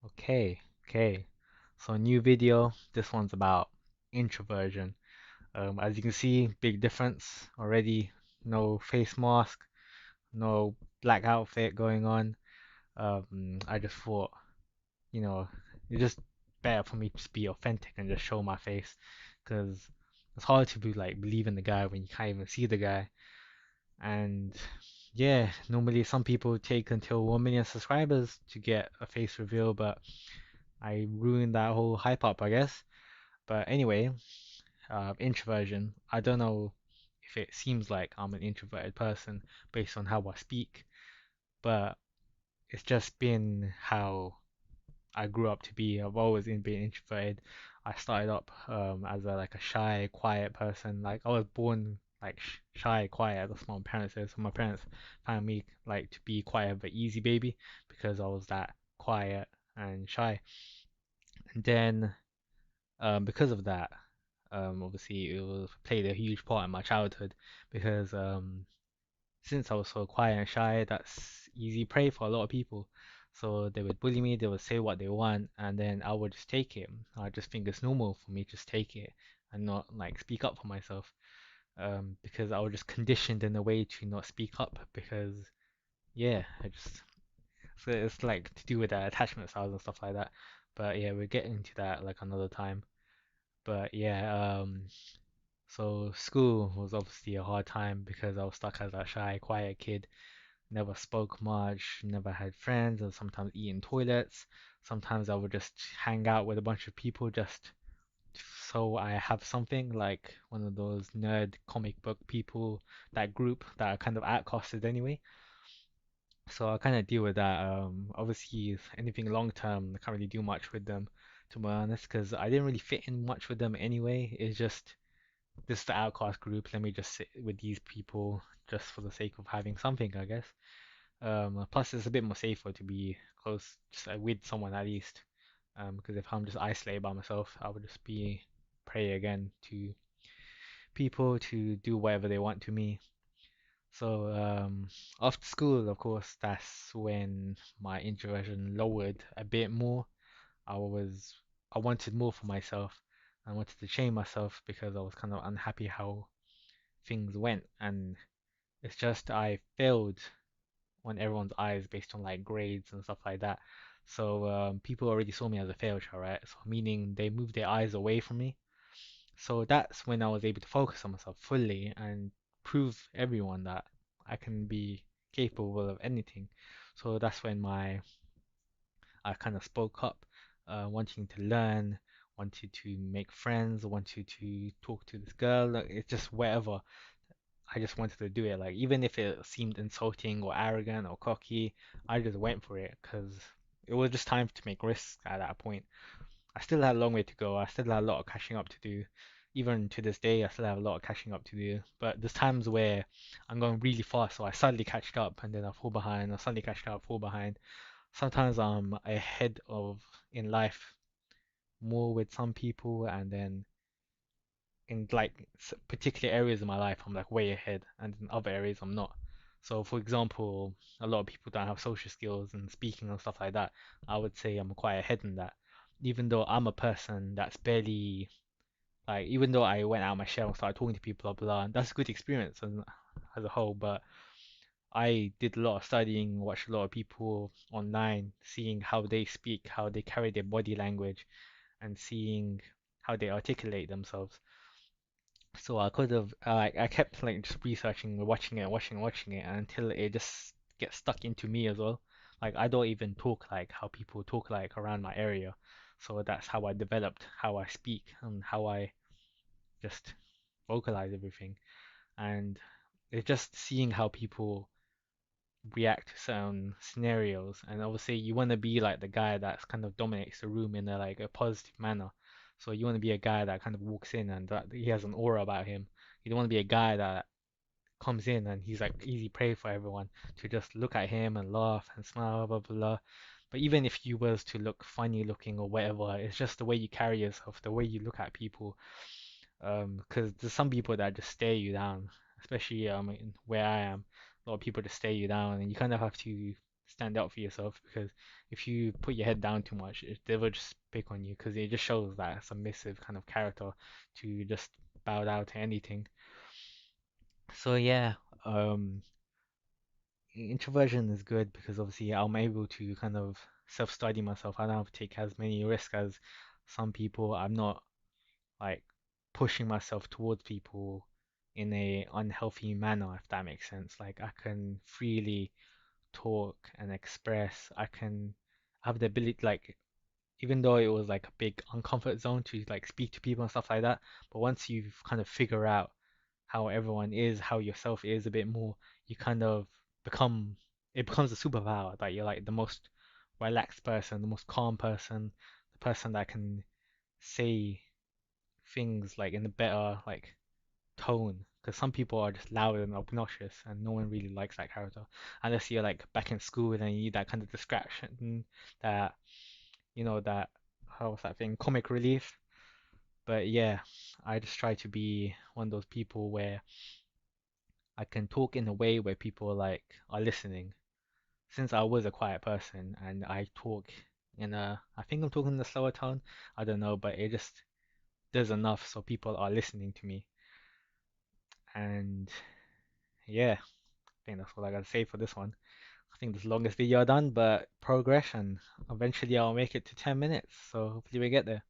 Okay, okay. So new video. This one's about introversion. As you can see, big difference already. No face mask, no black outfit going on. I just thought, you know, it's just better for me to just be authentic and just show my face, because it's hard to be like believe in the guy when you can't even see the guy. And yeah, normally some people take until 1 million subscribers to get a face reveal, but I ruined that whole hype up, I guess. But anyway, introversion. I don't know if it seems like I'm an introverted person based on how I speak, but it's just been how I grew up to be. I've always been introverted. I started up as a shy, quiet person. Like I was born like shy, quiet. That's what my parents said. So my parents found me like to be quite of an easy baby because I was that quiet and shy. And then because of that, obviously it was played a huge part in my childhood because since I was so quiet and shy, that's easy prey for a lot of people. So they would bully me, they would say what they want, and then I would just take it. I just think it's normal for me to just take it and not like speak up for myself. Because I was just conditioned in a way to not speak up because yeah, I just so it's like to do with attachment styles and stuff like that. But yeah, we'll get into that like another time. But yeah, so school was obviously a hard time because I was stuck as a shy, quiet kid. Never spoke much, never had friends, and sometimes eat in toilets. Sometimes I would just hang out with a bunch of people just so I have something like one of those nerd comic book people, that group that are kind of outcasted anyway. So I kind of deal with that. Obviously, if anything long term, I can't really do much with them, to be honest, because I didn't really fit in much with them anyway. It's just this is the outcast group. Let me just sit with these people just for the sake of having something, I guess. Plus, it's a bit more safer to be close just with someone at least. Because if I'm just isolated by myself, I would just be prey again to people to do whatever they want to me. So after school, of course, that's when my introversion lowered a bit more. I was I wanted more for myself. I wanted to change myself because I was kind of unhappy how things went, and it's just I failed on everyone's eyes based on like grades and stuff like that. So people already saw me as a failure, right? So meaning they moved their eyes away from me. So that's when I was able to focus on myself fully and prove everyone that I can be capable of anything. So that's when my I kind of spoke up, wanting to learn, wanted to make friends, wanted to talk to this girl. Like, it's just whatever. I just wanted to do it. Like even if it seemed insulting or arrogant or cocky, I just went for it because it was just time to make risks at that point. I still had a long way to go. I still had a lot of catching up to do. Even to this day, I still have a lot of catching up to do. But there's times where I'm going really fast, so I suddenly catch up and then I fall behind. I suddenly catch up, fall behind. Sometimes I'm ahead of in life more with some people, and then in like particular areas of my life, I'm like way ahead, and in other areas, I'm not. So, for example, a lot of people don't have social skills and speaking and stuff like that. I would say I'm quite ahead in that, even though I'm a person that's barely like, even though I went out of my shell and started talking to people, blah blah, and that's a good experience as a whole. But I did a lot of studying, watched a lot of people online, seeing how they speak, how they carry their body language, and seeing how they articulate themselves. So I could have like I kept like just researching, watching it until it just gets stuck into me as well. Like I don't even talk like how people talk like around my area. So that's how I developed how I speak and how I just vocalize everything. And it's just seeing how people react to certain scenarios. And obviously you want to be like the guy that's kind of dominates the room in a positive manner. So you want to be a guy that kind of walks in and that he has an aura about him. You don't want to be a guy that comes in and he's like easy prey for everyone to just look at him and laugh and smile, blah blah blah. But even if you was to look funny looking or whatever, it's just the way you carry yourself, the way you look at people. Because there's some people that just stare you down, especially where I am. A lot of people just stare you down, and you kind of have to. stand out for yourself because if you put your head down too much, they will just pick on you because it just shows that submissive kind of character to just bow down to anything. So yeah, um, introversion is good because obviously I'm able to kind of self-study myself. I don't have to take as many risks as some people. I'm not like pushing myself towards people in a unhealthy manner, if that makes sense. Like I can freely talk and express. I can have the ability, like, even though it was like a big uncomfort zone to like speak to people and stuff like that, but once you've kind of figure out how everyone is, how yourself is a bit more, you kind of become, it becomes a superpower that you're like the most relaxed person, the most calm person, the person that can say things like in a better like tone. Because some people are just loud and obnoxious, and no one really likes that character. Unless you're like back in school and you need that kind of distraction, that that how was that thing, comic relief. But yeah, I just try to be one of those people where I can talk in a way where people like are listening. Since I was a quiet person and I talk I think I'm talking in a slower tone. I don't know, but it just does enough so people are listening to me. And yeah, I think that's all I gotta say for this one. I think this is the longest video I've done, but progression. Eventually I'll make it to 10 minutes, so hopefully we get there.